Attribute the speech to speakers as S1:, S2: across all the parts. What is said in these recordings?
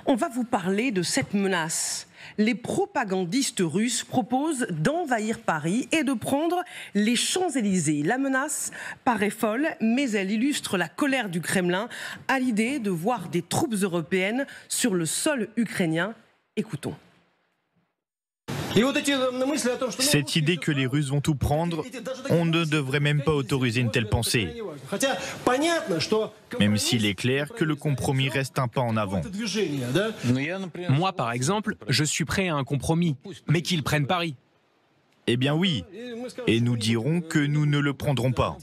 S1: On va vous parler de cette menace. Les propagandistes russes proposent d'envahir Paris et de prendre les Champs-Élysées. La menace paraît folle, mais elle illustre la colère du Kremlin à l'idée de voir des troupes européennes sur le sol ukrainien. Écoutons.
S2: Cette idée que les Russes vont tout prendre, on ne devrait même pas autoriser une telle pensée. Même s'il est clair que le compromis reste un pas en avant.
S3: Moi, par exemple, je suis prêt à un compromis, mais qu'ils prennent Paris.
S2: Eh bien oui, et nous dirons que nous ne le prendrons pas.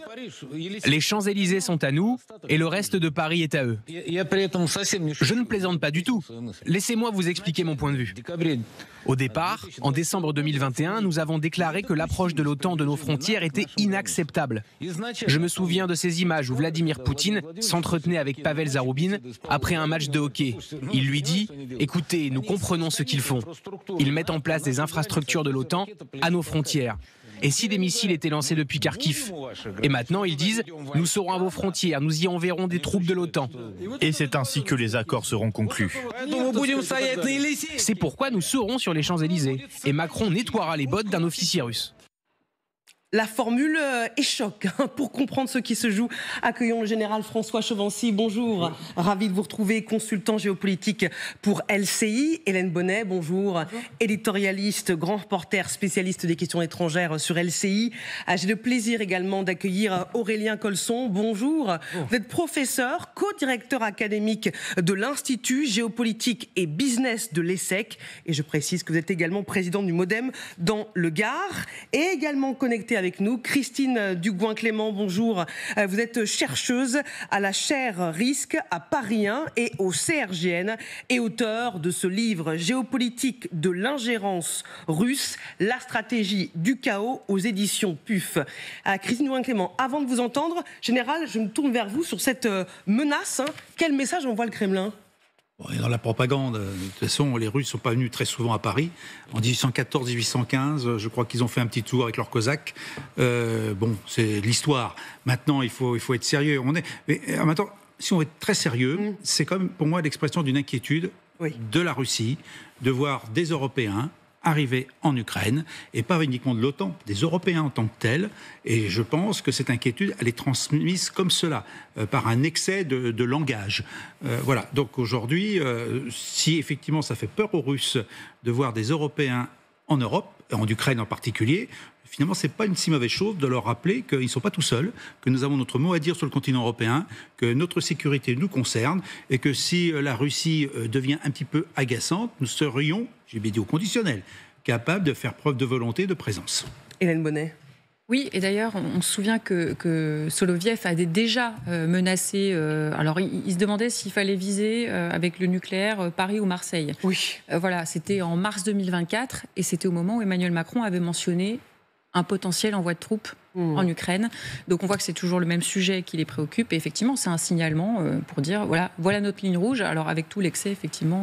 S3: Les Champs-Élysées sont à nous, et le reste de Paris est à eux. Je ne plaisante pas du tout. Laissez-moi vous expliquer mon point de vue. Au départ, en décembre 2021, nous avons déclaré que l'approche de l'OTAN de nos frontières était inacceptable. Je me souviens de ces images où Vladimir Poutine s'entretenait avec Pavel Zaroubine après un match de hockey. Il lui dit « Écoutez, nous comprenons ce qu'ils font. Ils mettent en place des infrastructures de l'OTAN à nos frontières. Et si des missiles étaient lancés depuis Kharkiv ? Et maintenant, ils disent « Nous serons à vos frontières, nous y enverrons des troupes de l'OTAN. »
S2: Et c'est ainsi que les accords seront conclus.
S3: C'est pourquoi nous serons sur les Champs-Élysées. Et Macron nettoiera les bottes d'un officier russe.
S1: La formule est choc. Pour comprendre ce qui se joue, accueillons le général François Chevancy. Bonjour. Ravi de vous retrouver, consultant géopolitique pour LCI. Hélène Bonnet, bonjour. Éditorialiste, grand reporter, spécialiste des questions étrangères sur LCI. J'ai le plaisir également d'accueillir Aurélien Colson. Bonjour. Vous êtes professeur, co-directeur académique de l'Institut géopolitique et business de l'ESSEC. Et je précise que vous êtes également président du MoDem dans le Gard. Et également connecté avec nous, Christine Dugouin-Clément, bonjour. Vous êtes chercheuse à la chaire Risque à Paris 1 et au CRGN et auteur de ce livre Géopolitique de l'ingérence russe, la stratégie du chaos aux éditions PUF. Christine Dugouin-Clément, avant de vous entendre, général, je me tourne vers vous sur cette menace. Quel message envoie le Kremlin ?
S4: Dans la propagande, de toute façon, les Russes ne sont pas venus très souvent à Paris. En 1814-1815, je crois qu'ils ont fait un petit tour avec leurs Cosaques. C'est l'histoire. Maintenant, il faut être sérieux. Mais maintenant, si on est très sérieux, c'est comme pour moi l'expression d'une inquiétude de la Russie de voir des Européens arriver en Ukraine, et pas uniquement de l'OTAN, des Européens en tant que tels. Et je pense que cette inquiétude, elle est transmise comme cela, par un excès de langage. Voilà. Donc aujourd'hui, si effectivement ça fait peur aux Russes de voir des Européens en Europe, en Ukraine en particulier, finalement, ce n'est pas une si mauvaise chose de leur rappeler qu'ils ne sont pas tout seuls, que nous avons notre mot à dire sur le continent européen, que notre sécurité nous concerne, et que si la Russie devient un petit peu agaçante, nous serions, j'ai bien dit au conditionnel, capables de faire preuve de volonté, de présence.
S1: Hélène Bonnet.
S5: Oui, et d'ailleurs, on se souvient que Soloviev avait déjà menacé. Alors, il se demandait s'il fallait viser avec le nucléaire Paris ou Marseille.
S1: Oui.
S5: Voilà, c'était en mars 2024, et c'était au moment où Emmanuel Macron avait mentionné un potentiel envoi de troupes en Ukraine. Donc on voit que c'est toujours le même sujet qui les préoccupe. Et effectivement, c'est un signalement pour dire voilà notre ligne rouge. Alors avec tout l'excès, effectivement,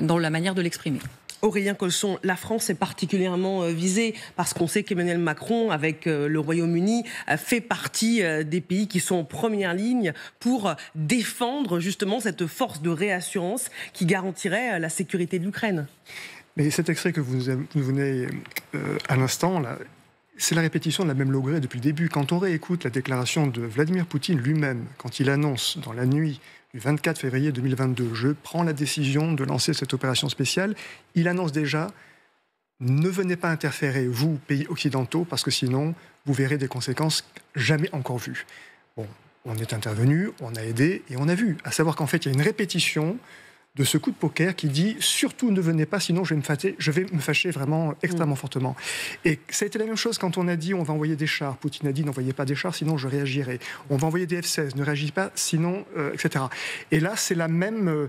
S5: dans la manière de l'exprimer.
S1: Aurélien Colson, la France est particulièrement visée parce qu'on sait qu'Emmanuel Macron, avec le Royaume-Uni, fait partie des pays qui sont en première ligne pour défendre justement cette force de réassurance qui garantirait la sécurité de l'Ukraine.
S6: Mais cet extrait que vous venez à l'instant, là, c'est la répétition de la même logrée depuis le début. Quand on réécoute la déclaration de Vladimir Poutine lui-même, quand il annonce dans la nuit du 24 février 2022, je prends la décision de lancer cette opération spéciale, il annonce déjà, ne venez pas interférer, vous, pays occidentaux, parce que sinon, vous verrez des conséquences jamais encore vues. Bon, on est intervenu, on a aidé et on a vu. À savoir qu'en fait, il y a une répétition de ce coup de poker qui dit « surtout ne venez pas, sinon je vais me fâcher vraiment extrêmement fortement ». Et ça a été la même chose quand on a dit « on va envoyer des chars ». Poutine a dit « n'envoyez pas des chars, sinon je réagirai ». « On va envoyer des F-16, ne réagissez pas, sinon… etc. » Et là, c'est la même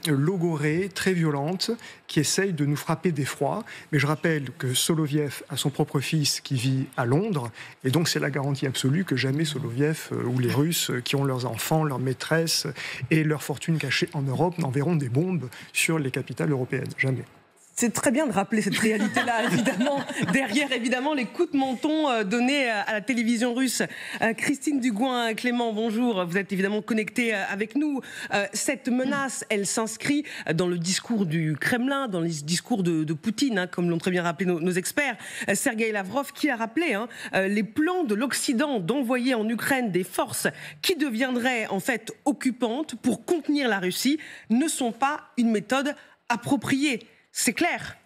S6: logorée très violente qui essaye de nous frapper d'effroi. Mais je rappelle que Soloviev a son propre fils qui vit à Londres, et donc c'est la garantie absolue que jamais Soloviev ou les Russes qui ont leurs enfants, leurs maîtresses et leurs fortunes cachées en Europe n'enverront des bombes sur les capitales européennes. Jamais.
S1: C'est très bien de rappeler cette réalité-là, évidemment. Derrière, évidemment, les coups de menton donnés à la télévision russe. Christine Dugouin-Clément, bonjour. Vous êtes évidemment connectée avec nous. Cette menace, elle s'inscrit dans le discours du Kremlin, dans le discours de Poutine, comme l'ont très bien rappelé nos experts. Sergueï Lavrov qui a rappelé les plans de l'Occident d'envoyer en Ukraine des forces qui deviendraient en fait occupantes pour contenir la Russie ne sont pas une méthode appropriée. C'est clair.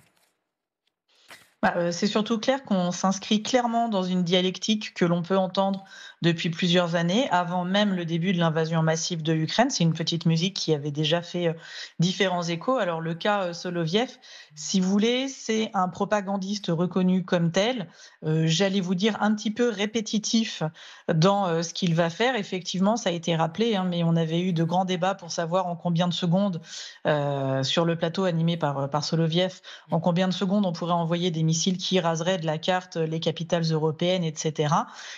S7: C'est surtout clair qu'on s'inscrit clairement dans une dialectique que l'on peut entendre depuis plusieurs années, avant même le début de l'invasion massive de l'Ukraine. C'est une petite musique qui avait déjà fait différents échos. Alors le cas Soloviev, si vous voulez, c'est un propagandiste reconnu comme tel, j'allais vous dire un petit peu répétitif dans ce qu'il va faire. Effectivement, ça a été rappelé, mais on avait eu de grands débats pour savoir en combien de secondes, sur le plateau animé par Soloviev, en combien de secondes on pourrait envoyer des missiles qui raseraient de la carte les capitales européennes, etc.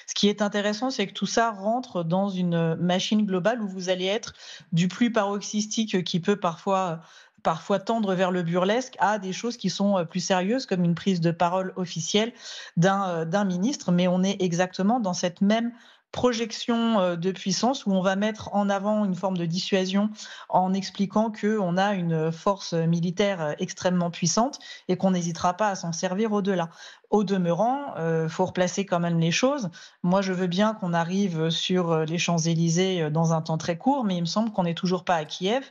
S7: Ce qui est intéressant, c'est que tout ça rentre dans une machine globale où vous allez être du plus paroxystique qui peut parfois tendre vers le burlesque à des choses qui sont plus sérieuses, comme une prise de parole officielle d'un ministre. Mais on est exactement dans cette même projection de puissance où on va mettre en avant une forme de dissuasion en expliquant qu'on a une force militaire extrêmement puissante et qu'on n'hésitera pas à s'en servir au-delà. Au demeurant, faut replacer quand même les choses. Moi, je veux bien qu'on arrive sur les Champs-Élysées dans un temps très court, mais il me semble qu'on n'est toujours pas à Kiev,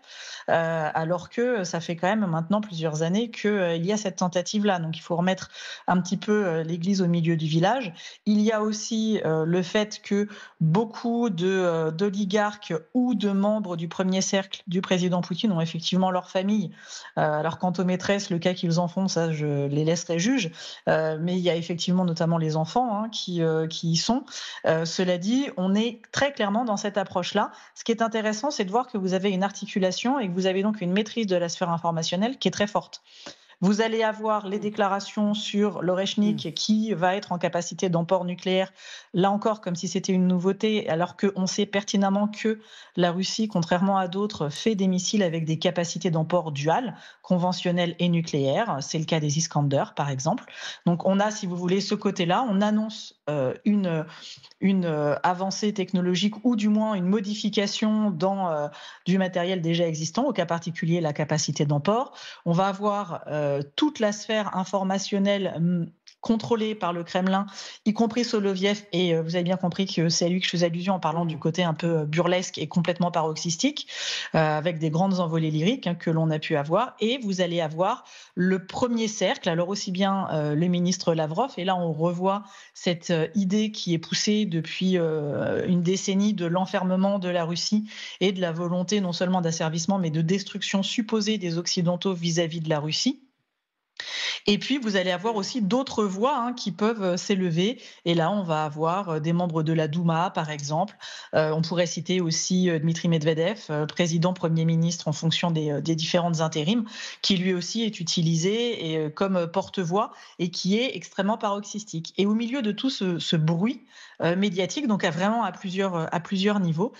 S7: alors que ça fait quand même maintenant plusieurs années qu'il y a cette tentative-là. Donc, il faut remettre un petit peu l'église au milieu du village. Il y a aussi le fait que beaucoup d'oligarques ou de membres du premier cercle du président Poutine ont effectivement leur famille. Alors, quant aux maîtresses, le cas qu'ils en font, ça, je les laisserai juges. Mais il y a effectivement notamment les enfants qui y sont. Cela dit, on est très clairement dans cette approche-là. Ce qui est intéressant, c'est de voir que vous avez une articulation et que vous avez donc une maîtrise de la sphère informationnelle qui est très forte. Vous allez avoir les déclarations sur l'Oreshnik qui va être en capacité d'emport nucléaire, là encore comme si c'était une nouveauté, alors qu'on sait pertinemment que la Russie, contrairement à d'autres, fait des missiles avec des capacités d'emport duales, conventionnelles et nucléaires. C'est le cas des Iskander, par exemple. Donc on a, si vous voulez, ce côté-là. On annonce une avancée technologique ou du moins une modification dans du matériel déjà existant, au cas particulier la capacité d'emport. On va avoir toute la sphère informationnelle contrôlée par le Kremlin, y compris Soloviev, et vous avez bien compris que c'est à lui que je faisais allusion en parlant du côté un peu burlesque et complètement paroxystique, avec des grandes envolées lyriques que l'on a pu avoir, et vous allez avoir le premier cercle, alors aussi bien le ministre Lavrov, et là on revoit cette idée qui est poussée depuis une décennie de l'enfermement de la Russie et de la volonté non seulement d'asservissement, mais de destruction supposée des Occidentaux vis-à-vis de la Russie. Et puis, vous allez avoir aussi d'autres voix qui peuvent s'élever. Et là, on va avoir des membres de la Douma, par exemple. On pourrait citer aussi Dmitri Medvedev, président, Premier ministre en fonction des différentes intérims, qui lui aussi est utilisé comme porte-voix et qui est extrêmement paroxystique. Et au milieu de tout ce bruit médiatique, donc à plusieurs niveaux,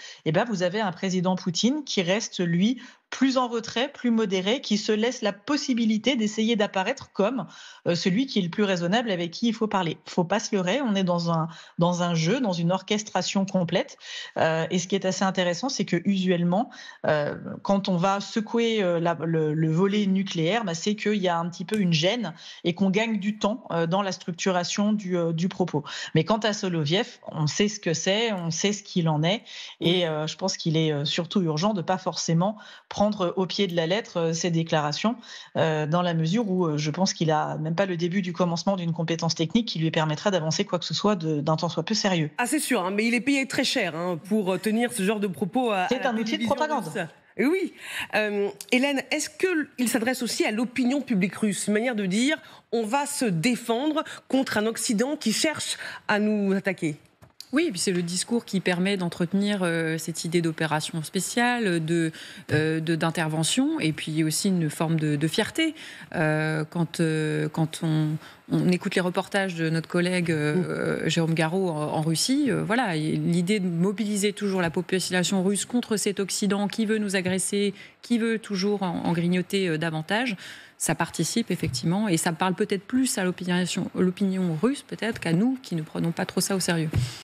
S7: vous avez un président Poutine qui reste, lui, plus en retrait, plus modéré, qui se laisse la possibilité d'essayer d'apparaître comme celui qui est le plus raisonnable, avec qui il faut parler. Il ne faut pas se leurrer, on est dans un jeu, dans une orchestration complète. Et ce qui est assez intéressant, c'est que usuellement, quand on va secouer le volet nucléaire, c'est qu'il y a un petit peu une gêne et qu'on gagne du temps dans la structuration du propos. Mais quant à Soloviev, on sait ce que c'est, on sait ce qu'il en est, et je pense qu'il est surtout urgent de ne pas forcément prendre au pied de la lettre ces déclarations, dans la mesure où je pense qu'il n'a même pas le début du commencement d'une compétence technique qui lui permettra d'avancer quoi que ce soit d'un tant soit peu sérieux.
S1: Ah, c'est sûr, mais il est payé très cher pour tenir ce genre de propos.
S7: C'est un outil de propagande.
S1: Oui. Hélène, est-ce qu'il s'adresse aussi à l'opinion publique russe, une manière de dire on va se défendre contre un Occident qui cherche à nous attaquer ?
S5: Oui, et puis c'est le discours qui permet d'entretenir cette idée d'opération spéciale, d'intervention, et puis aussi une forme de fierté. Quand on écoute les reportages de notre collègue Jérôme Garraud en Russie, voilà, l'idée de mobiliser toujours la population russe contre cet Occident qui veut nous agresser, qui veut toujours en grignoter davantage, ça participe effectivement, et ça parle peut-être plus à l'opinion russe peut-être qu'à nous qui ne prenons pas trop ça au sérieux.